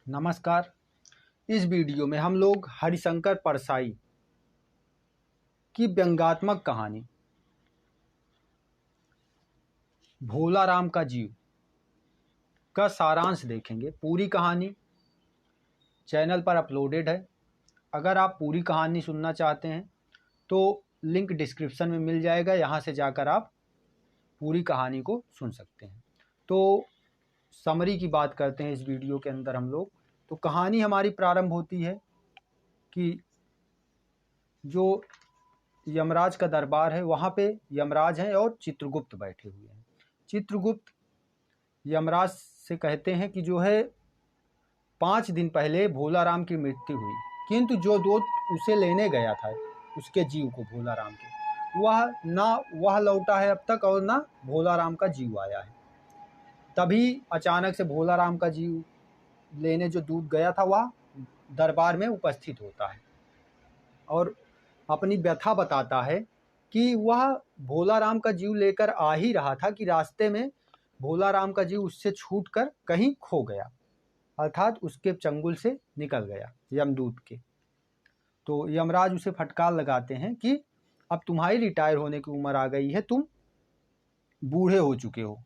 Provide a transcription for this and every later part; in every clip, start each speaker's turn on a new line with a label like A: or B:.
A: नमस्कार। इस वीडियो में हम लोग हरिशंकर परसाई की व्यंग्यात्मक कहानी भोला राम का जीव का सारांश देखेंगे। पूरी कहानी चैनल पर अपलोडेड है। अगर आप पूरी कहानी सुनना चाहते हैं तो लिंक डिस्क्रिप्शन में मिल जाएगा, यहाँ से जाकर आप पूरी कहानी को सुन सकते हैं। तो समरी की बात करते हैं इस वीडियो के अंदर हम लोग। तो कहानी हमारी प्रारंभ होती है कि जो यमराज का दरबार है वहाँ पे यमराज हैं और चित्रगुप्त बैठे हुए हैं। चित्रगुप्त यमराज से कहते हैं कि जो है 5 दिन पहले भोला राम की मृत्यु हुई, किंतु जो दूत उसे लेने गया था उसके जीव को, भोला राम के, वह लौटा है अब तक और ना भोला राम का जीव आया है। तभी अचानक से भोला राम का जीव लेने जो दूत गया था वह दरबार में उपस्थित होता है और अपनी व्यथा बताता है कि वह भोला राम का जीव लेकर आ ही रहा था कि रास्ते में भोला राम का जीव उससे छूटकर कहीं खो गया, अर्थात उसके चंगुल से निकल गया यमदूत के। तो यमराज उसे फटकार लगाते हैं कि अब तुम्हारी रिटायर होने की उम्र आ गई है, तुम बूढ़े हो चुके हो।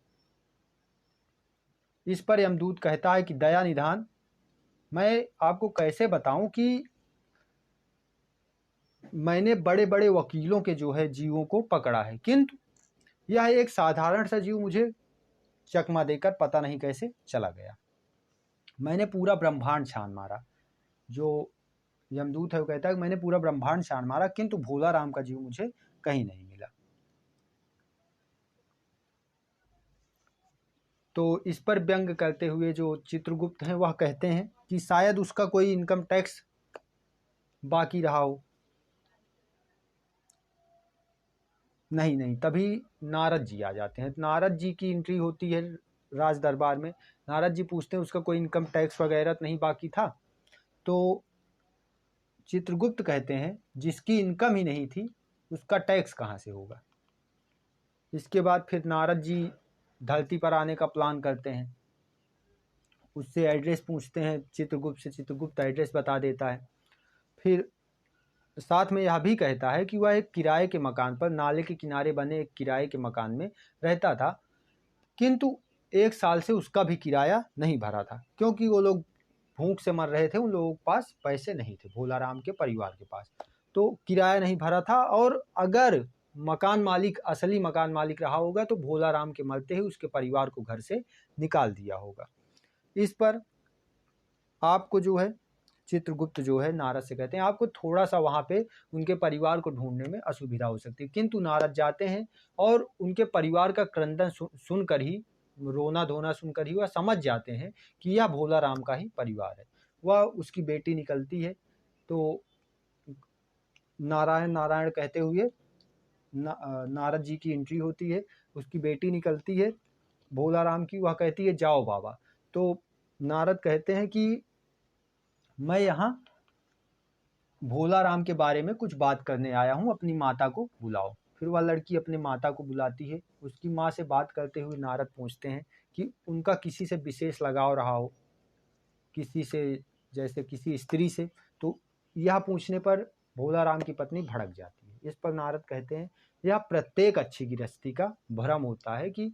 A: इस पर यमदूत कहता है कि दया निधान, मैं आपको कैसे बताऊं कि मैंने बड़े बड़े वकीलों के जो है जीवों को पकड़ा है, किंतु यह एक साधारण सा जीव मुझे चकमा देकर पता नहीं कैसे चला गया। मैंने पूरा ब्रह्मांड छान मारा। जो यमदूत है वो कहता है कि मैंने पूरा ब्रह्मांड छान मारा, किंतु भोला राम का जीव मुझे कहीं नहीं मिला। तो इस पर व्यंग करते हुए जो चित्रगुप्त हैं वह कहते हैं कि शायद उसका कोई इनकम टैक्स बाकी रहा हो। नहीं, तभी नारद जी आ जाते हैं। नारद जी की एंट्री होती है राज दरबार में। नारद जी पूछते हैं उसका कोई इनकम टैक्स वगैरह नहीं बाकी था। तो चित्रगुप्त कहते हैं जिसकी इनकम ही नहीं थी उसका टैक्स कहाँ से होगा। इसके बाद फिर नारद जी धरती पर आने का प्लान करते हैं। उससे एड्रेस पूछते हैं चित्रगुप्त से, चित्रगुप्त एड्रेस बता देता है। फिर साथ में यह भी कहता है कि वह एक किराए के मकान पर, नाले के किनारे बने एक किराए के मकान में रहता था, किंतु 1 साल से उसका भी किराया नहीं भरा था, क्योंकि वो लोग भूख से मर रहे थे। उन लोगों के पास पैसे नहीं थे, भोला राम के परिवार के पास, तो किराया नहीं भरा था। और अगर मकान मालिक असली मकान मालिक रहा होगा तो भोला राम के मरते ही उसके परिवार को घर से निकाल दिया होगा। इस पर आपको जो है चित्रगुप्त जो है नारद से कहते हैं आपको थोड़ा सा वहाँ पे उनके परिवार को ढूंढने में असुविधा हो सकती है, किंतु नारद जाते हैं और उनके परिवार का क्रंदन सुनकर ही, रोना धोना सुनकर ही वह समझ जाते हैं कि यह भोला राम का ही परिवार है। वह उसकी बेटी निकलती है तो नारायण नारायण कहते हुए नारद जी की एंट्री होती है। उसकी बेटी निकलती है भोला राम की, वह कहती है जाओ बाबा। तो नारद कहते हैं कि मैं यहाँ भोला राम के बारे में कुछ बात करने आया हूँ, अपनी माता को बुलाओ। फिर वह लड़की अपने माता को बुलाती है। उसकी माँ से बात करते हुए नारद पूछते हैं कि उनका किसी से विशेष लगाव रहा हो, किसी से, जैसे किसी स्त्री से। तो यह पूछने पर भोला राम की पत्नी भड़क जाती है। इस पर नारद कहते हैं यह प्रत्येक अच्छी गृहस्थी का भ्रम होता है कि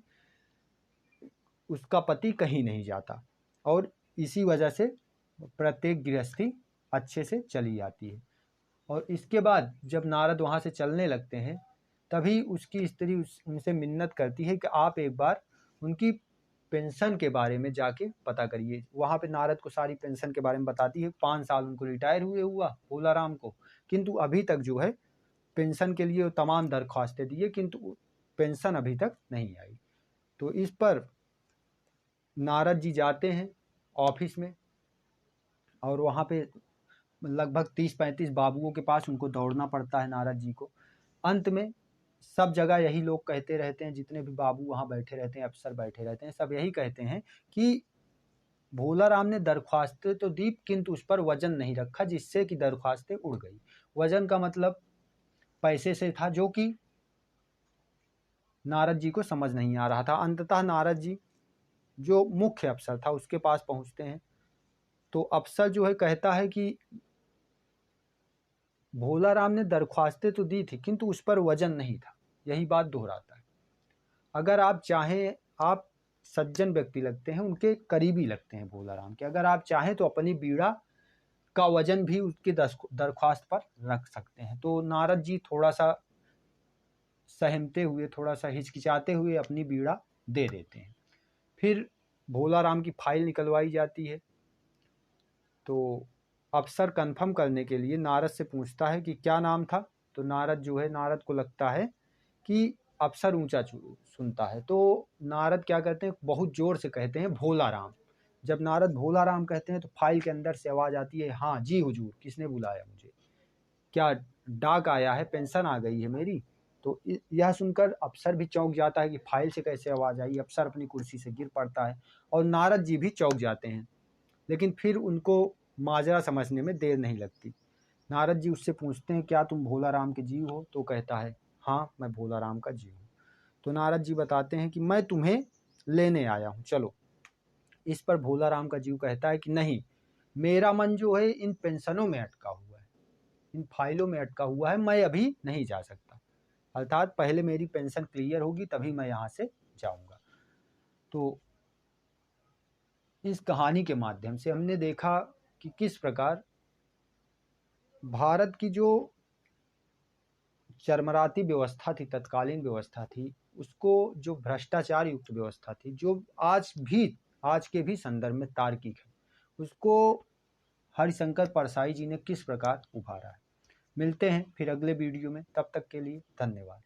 A: उसका पति कहीं नहीं जाता, और इसी वजह से प्रत्येक गृहस्थी अच्छे से चली जाती है। और इसके बाद जब नारद वहाँ से चलने लगते हैं तभी उसकी स्त्री उनसे मिन्नत करती है कि आप एक बार उनकी पेंशन के बारे में जाके पता करिए। वहाँ पे नारद को सारी पेंशन के बारे में बताती है। 5 साल उनको रिटायर हुए हुआ भोला राम को, किंतु अभी तक जो है पेंशन के लिए तमाम दरख्वास्तें दी है, किंतु पेंशन अभी तक नहीं आई। तो इस पर नारद जी जाते हैं ऑफिस में और वहाँ पे लगभग 30-35 बाबुओं के पास उनको दौड़ना पड़ता है नारद जी को। अंत में सब जगह यही लोग कहते रहते हैं, जितने भी बाबू वहाँ बैठे रहते हैं, अफसर बैठे रहते हैं, सब यही कहते हैं कि भोला राम ने दरख्वास्तें तो दी किंतु उस पर वजन नहीं रखा, जिससे कि दरख्वास्तें उड़ गई। वजन का मतलब पैसे से था, जो कि नारद जी को समझ नहीं आ रहा था। अंततः नारद जी जो मुख्य अफसर था उसके पास पहुँचते हैं तो अफसर जो है कहता है कि भोला राम ने दरख्वास्तें तो दी थी किंतु उस पर वजन नहीं था। यही बात दोहराता है। अगर आप चाहें, आप सज्जन व्यक्ति लगते हैं, उनके करीबी लगते हैं भोला राम के, अगर आप चाहें तो अपनी बीड़ा का वजन भी उसकी दरख्वास्त पर रख सकते हैं। तो नारद जी थोड़ा सा सहमते हुए, थोड़ा सा हिचकिचाते हुए अपनी बीड़ा दे देते हैं। फिर भोला राम की फाइल निकलवाई जाती है। तो अफसर कंफर्म करने के लिए नारद से पूछता है कि क्या नाम था। तो नारद जो है, नारद को लगता है कि अफसर ऊंचा सुनता है, तो नारद क्या कहते हैं, बहुत जोर से कहते हैं भोला राम। जब नारद भोला राम कहते हैं तो फाइल के अंदर से आवाज़ आती है, हाँ जी हुजूर, किसने बुलाया मुझे, क्या डाक आया है, पेंशन आ गई है मेरी। तो यह सुनकर अफसर भी चौंक जाता है कि फाइल से कैसे आवाज़ आई। अफसर अपनी कुर्सी से गिर पड़ता है और नारद जी भी चौंक जाते हैं। लेकिन फिर उनको माजरा समझने में देर नहीं लगती। नारद जी उससे पूछते हैं, क्या तुम भोला राम के जीव हो। तो कहता है, हाँ मैं भोला राम का जीव हूँ। तो नारद जी बताते हैं कि मैं तुम्हें लेने आया हूँ, चलो। इस पर भोला राम का जीव कहता है कि नहीं, मेरा मन जो है इन पेंशनों में अटका हुआ है, इन फाइलों में अटका हुआ है, मैं अभी नहीं जा सकता। अर्थात पहले मेरी पेंशन क्लियर होगी तभी मैं यहाँ से जाऊँगा। तो इस कहानी के माध्यम से हमने देखा कि किस प्रकार भारत की जो चरमराती व्यवस्था थी, तत्कालीन व्यवस्था थी, उसको जो भ्रष्टाचार युक्त व्यवस्था थी, जो आज के भी संदर्भ में तार्किक है, उसको हरिशंकर परसाई जी ने किस प्रकार उभारा है। मिलते हैं फिर अगले वीडियो में, तब तक के लिए धन्यवाद।